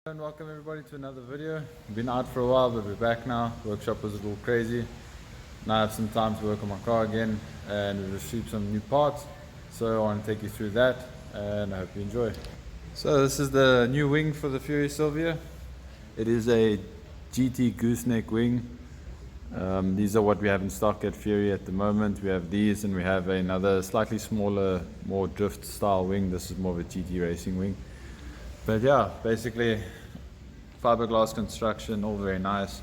And welcome everybody to another video. Been out for a while, but we're back now. Workshop was a little crazy. Now I have some time to work on my car again, and we received some new parts. So I want to take you through that, and I hope you enjoy. So this is the new wing for the Fury Silvia. It is a GT gooseneck wing. These are what we have in stock at Fury at the moment. We have these, and we have another slightly smaller, more drift style wing. This is more of a GT racing wing. But yeah, basically fiberglass construction, all very nice.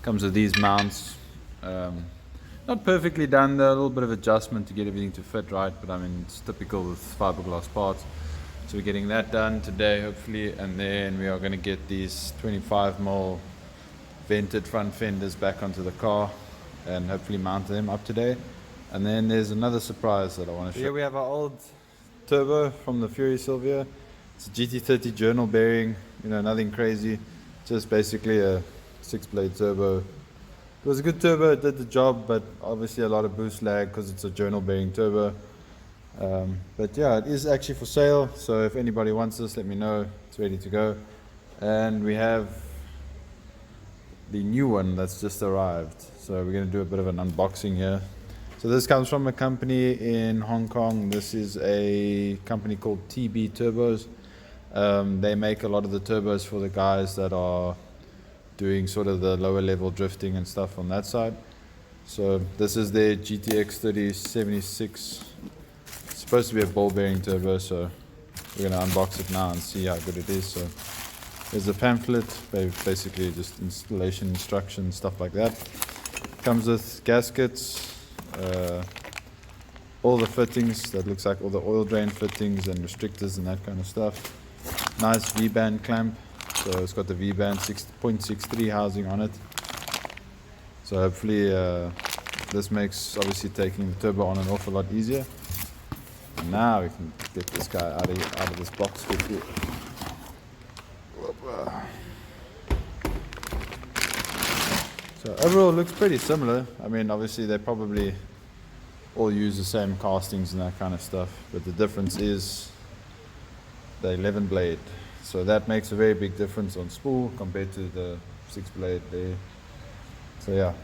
Comes with these mounts. Not perfectly done though, a little bit of adjustment to get everything to fit right, but I mean it's typical with fiberglass parts. So we're getting that done today hopefully, and then we are going to get these 25mm vented front fenders back onto the car and hopefully mount them up today. And then there's another surprise that I want to show. Here we have our old turbo from the Fury Silvia. It's a GT30 journal bearing, nothing crazy, just basically a 6-blade turbo. It was a good turbo, it did the job, but obviously a lot of boost lag because it's a journal bearing turbo. But yeah, it is actually for sale, so if anybody wants this, let me know, it's ready to go. And we have the new one that's just arrived, so we're going to do a bit of an unboxing here. So this comes from a company in Hong Kong. This is a company called TB Turbos. They make a lot of the turbos for the guys that are doing sort of the lower level drifting and stuff on that side. So this is their GTX 3076. It's supposed to be a ball bearing turbo, so we're going to unbox it now and see how good it is. So there's a pamphlet, basically just installation instructions, stuff like that. Comes with gaskets, all the fittings, that looks like all the oil drain fittings and restrictors and that kind of stuff. Nice V-band clamp, so it's got the V-band 6.63 housing on it. So hopefully this makes obviously taking the turbo on and off a lot easier. And now we can get this guy out of this box quickly. So overall it looks pretty similar. I mean obviously they probably all use the same castings and that kind of stuff, but the difference is the 11 blade, so that makes a very big difference on spool compared to the 6 blade there. So yeah,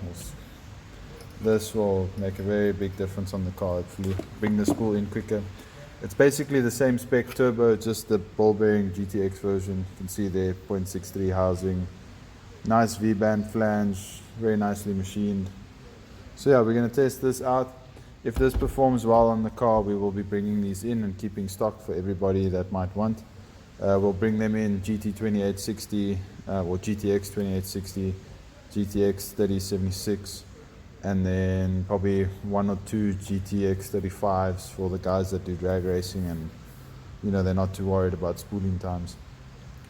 this will make a very big difference on the car, hopefully bring the spool in quicker. It's basically the same spec turbo, just the ball bearing GTX version. You can see there 0.63 housing, nice V-band flange, very nicely machined. So yeah, we're going to test this out. If this performs well on the car, we will be bringing these in and keeping stock for everybody that might want. We'll bring them in GT2860 or GTX 2860, GTX 3076, and then probably 1 or 2 GTX 35s for the guys that do drag racing and they're not too worried about spooling times.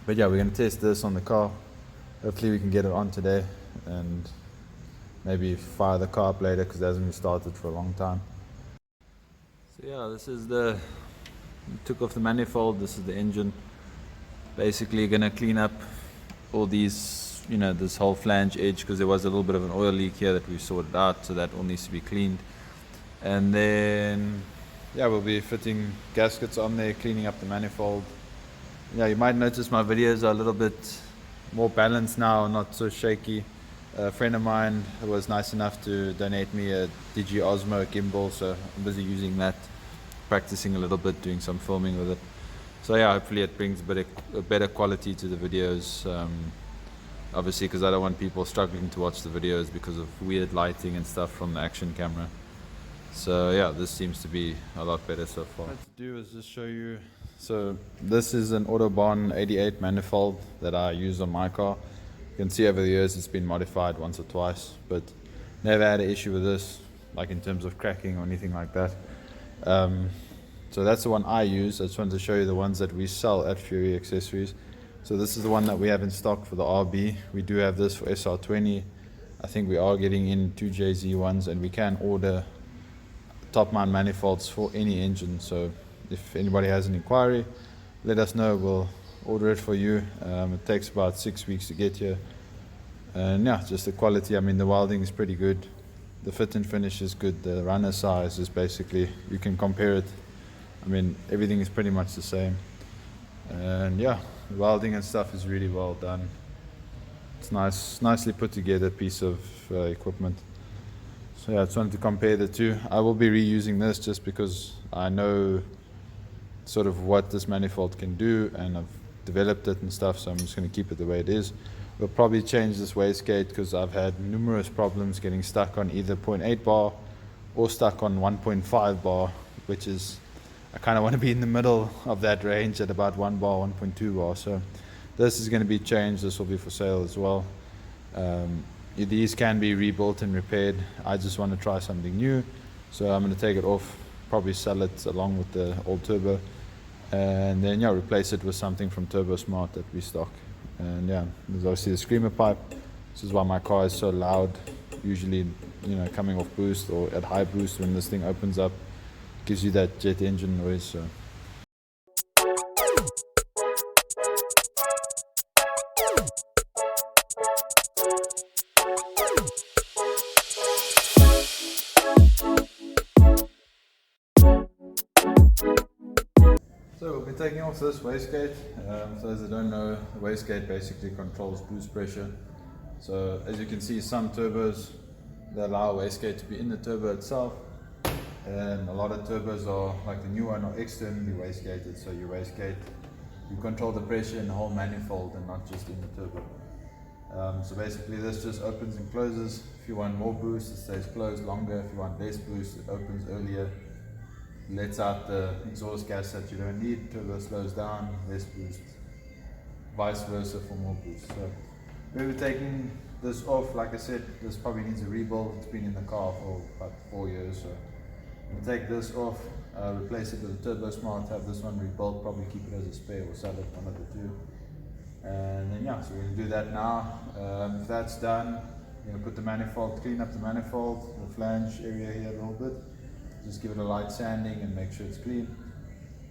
But yeah, we're going to test this on the car. Hopefully we can get it on today and maybe fire the car up later because it hasn't been started for a long time. So yeah, this is took off the manifold, this is the engine. Basically gonna clean up all these, this whole flange edge because there was a little bit of an oil leak here that we sorted out, so that all needs to be cleaned. And then yeah, we'll be fitting gaskets on there, cleaning up the manifold. Yeah, you might notice my videos are a little bit more balanced now, not so shaky. A friend of mine was nice enough to donate me a Digi Osmo gimbal, so I'm busy using that, practicing a little bit, doing some filming with it. So yeah, hopefully it brings a better quality to the videos, obviously because I don't want people struggling to watch the videos because of weird lighting and stuff from the action camera. So yeah, this seems to be a lot better so far. What I have to do is just show you. So this is an Autobahn 88 manifold that I use on my car. You can see over the years it's been modified once or twice, but never had an issue with this, like in terms of cracking or anything like that. So that's the one I use. I just wanted to show you the ones that we sell at Fury Accessories. So this is the one that we have in stock for the RB. We do have this for SR20. I think we are getting in 2 JZ ones, and we can order top mount manifolds for any engine. So if anybody has an inquiry, let us know. We'll order it for you. It takes about 6 weeks to get here, and yeah, just the quality. I mean, the welding is pretty good, the fit and finish is good, the runner size is basically, you can compare it. I mean, everything is pretty much the same. And yeah, The welding and stuff is really well done. It's nicely put together piece of equipment. So yeah, I just wanted to compare the two. I will be reusing this just because I know sort of what this manifold can do, and I've developed it and stuff, so I'm just going to keep it the way it is. We'll probably change this wastegate because I've had numerous problems getting stuck on either 0.8 bar or stuck on 1.5 bar, which is, I kind of want to be in the middle of that range at about 1 bar, 1.2 bar. So this is going to be changed. This will be for sale as well. These can be rebuilt and repaired. I just want to try something new, so I'm going to take it off, probably sell it along with the old turbo, and then yeah, replace it with something from Turbosmart that we stock. And yeah, there's obviously the screamer pipe. This is why my car is so loud, usually, you know, coming off boost or at high boost. When this thing opens up, gives you that jet engine noise. So we'll be taking off this wastegate. For those that don't know, the wastegate basically controls boost pressure. So as you can see, some turbos, they allow wastegate to be in the turbo itself, and a lot of turbos are, like the new one, are externally wastegated. So your wastegate, you control the pressure in the whole manifold and not just in the turbo. So basically this just opens and closes. If you want more boost, it stays closed longer. If you want less boost, it opens earlier, lets out the exhaust gas that you don't need. Turbo slows down, less boost, vice versa for more boost. So we'll be taking this off. Like I said, this probably needs a rebuild. It's been in the car for about 4 years, so we'll take this off, replace it with a Turbosmart, have this one rebuilt, probably keep it as a spare or sell it, one of the two. And then yeah, so we're going to do that now. If that's done, we're going to put the manifold, clean up the manifold, the flange area here a little bit. Just give it a light sanding and make sure it's clean.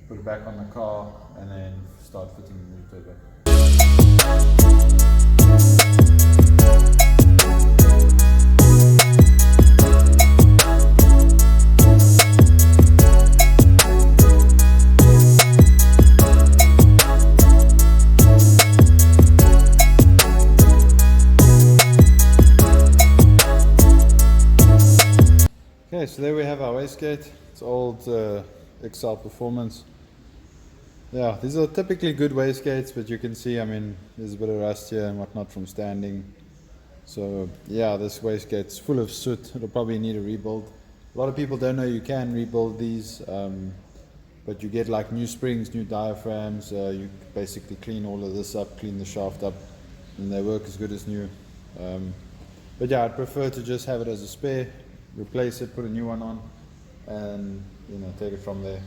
Put it back on the car and then start fitting the new turbo. Okay, so there we have our wastegate. It's old XL Performance. Yeah, these are typically good wastegates, but you can see, I mean, there's a bit of rust here and whatnot from standing. So yeah, this wastegate's full of soot. It'll probably need a rebuild. A lot of people don't know you can rebuild these, but you get like new springs, new diaphragms. You basically clean all of this up, clean the shaft up, and they work as good as new. But yeah, I'd prefer to just have it as a spare. Replace it, put a new one on, and you know, take it from there.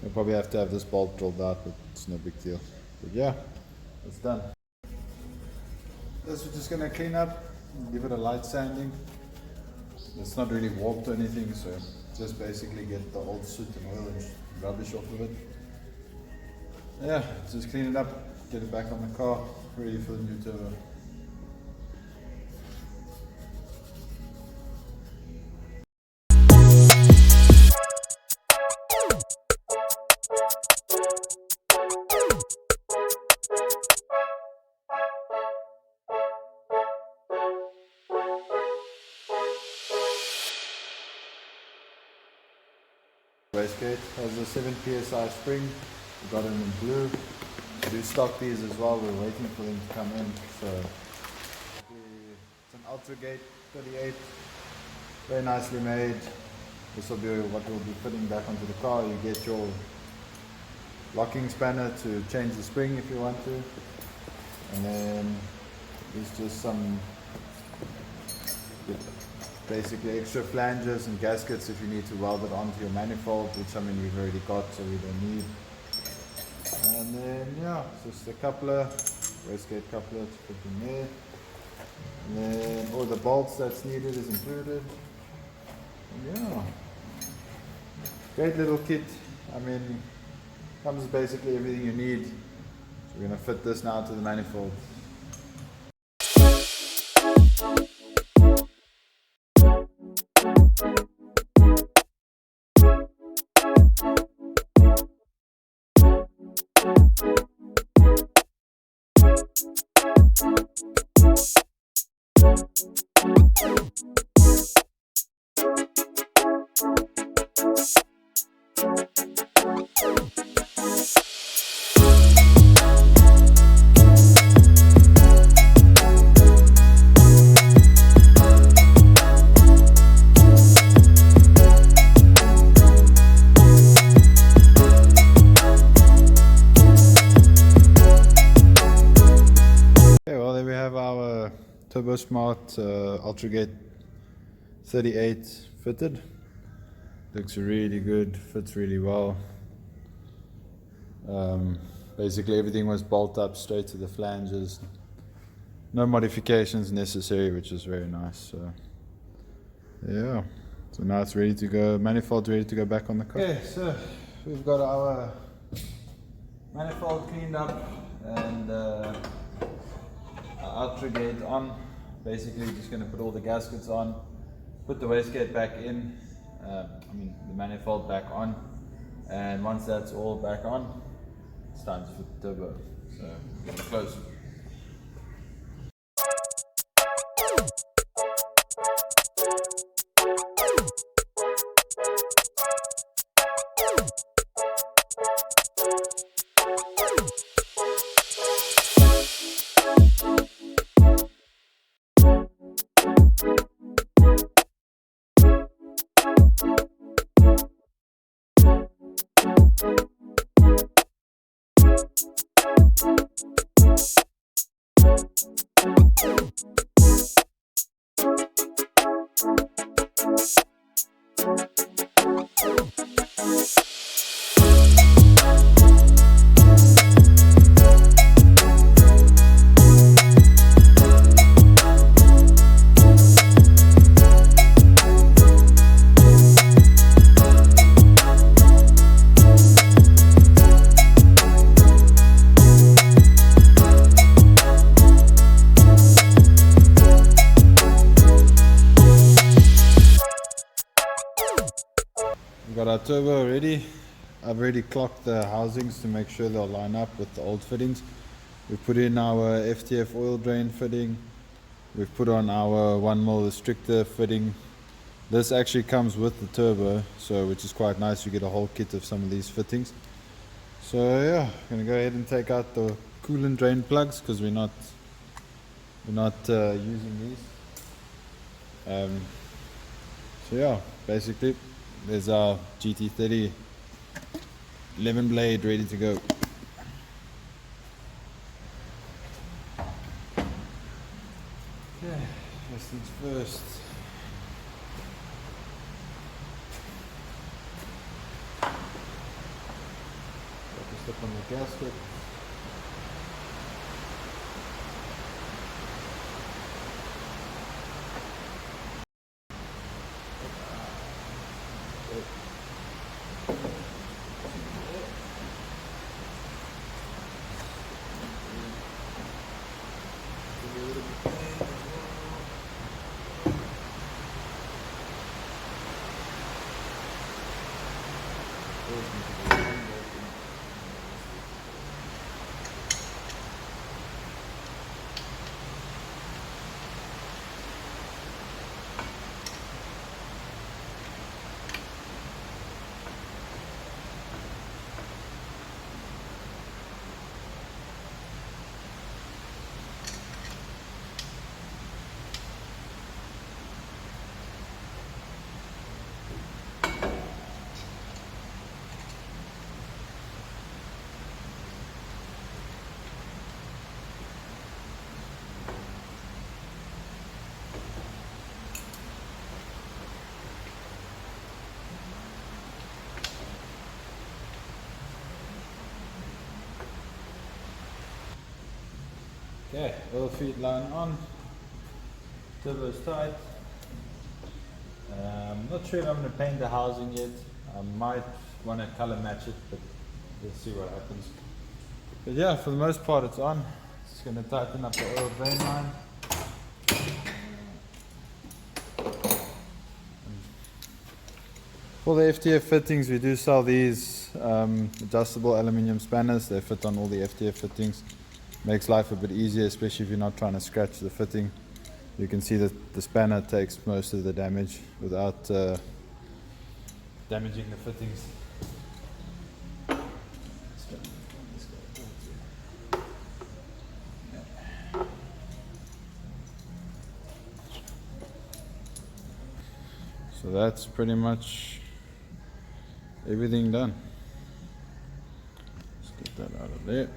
You'll probably have to have this bolt drilled out, but it's no big deal. But yeah, it's done. This we're just gonna clean up, give it a light sanding. It's not really warped or anything, so just basically get the old soot and oil and rubbish off of it. Yeah, just clean it up, get it back on the car, ready for the new turbo. Wastegate has a 7 psi spring. We got them in blue. We do stock these as well. We're waiting for them to come in. So it's an ultragate 38, very nicely made. This will be what we'll be putting back onto the car. You get your locking spanner to change the spring if you want to, and then there's just some basically extra flanges and gaskets if you need to weld it onto your manifold, which I mean we've already got, so we don't need. And then yeah, just a coupler, wastegate coupler to put in there. And then all the bolts that's needed is included. And yeah, great little kit. I mean, comes with basically everything you need. So we're going to fit this now to the manifold. Turbosmart ultragate 38 fitted. Looks really good, fits really well. Basically everything was bolted up straight to the flanges. No modifications necessary, which is very nice. So yeah, so now it's ready to go. Manifold's ready to go back on the car. Okay, so we've got our manifold cleaned up and our ultragate on. Basically just going to put all the gaskets on, put the wastegate back in, the manifold back on, and once that's all back on, it's time to fit the turbo. So we're going to close. We've got our turbo ready. I've already clocked the housings to make sure they'll line up with the old fittings. We've put in our FTF oil drain fitting. We've put on our 1mm restrictor fitting. This actually comes with the turbo, so which is quite nice. You get a whole kit of some of these fittings. So yeah, I'm gonna go ahead and take out the coolant drain plugs because we're not using these. So yeah, basically there's our GT30 11 blade ready to go. Okay, first things first. Step on the gasket. Okay, oil feed line on, turbo's tight. Not sure if I'm going to paint the housing yet. I might want to color match it, but we'll see what happens. But yeah, for the most part it's on. Just going to tighten up the oil drain line. For the FTF fittings, we do sell these adjustable aluminium spanners. They fit on all the FTF fittings. Makes life a bit easier, especially if you're not trying to scratch the fitting. You can see that the spanner takes most of the damage without damaging the fittings. So that's pretty much everything done. Let's get that out of there.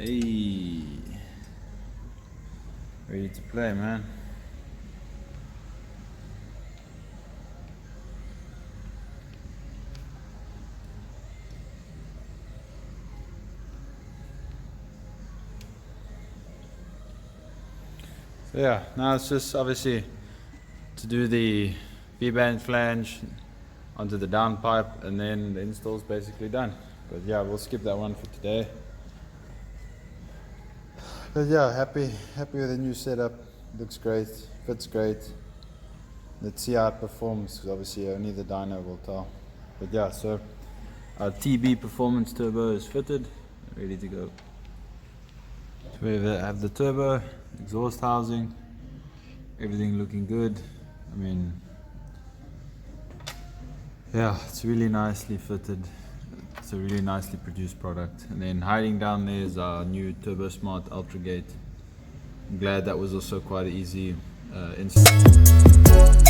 Hey, ready to play, man. So yeah, now it's just obviously to do the V-band flange onto the downpipe, and then the install's basically done. But yeah, we'll skip that one for today. But yeah, happy with the new setup. Looks great, fits great. Let's see how it performs, because obviously only the dyno will tell. But yeah, so our TB performance turbo is fitted, ready to go. So we have the turbo, exhaust housing, everything looking good. I mean, yeah, it's really nicely fitted. It's a really nicely produced product. And then hiding down there is our new Turbosmart Ultra gate. I'm glad that was also quite an easy install.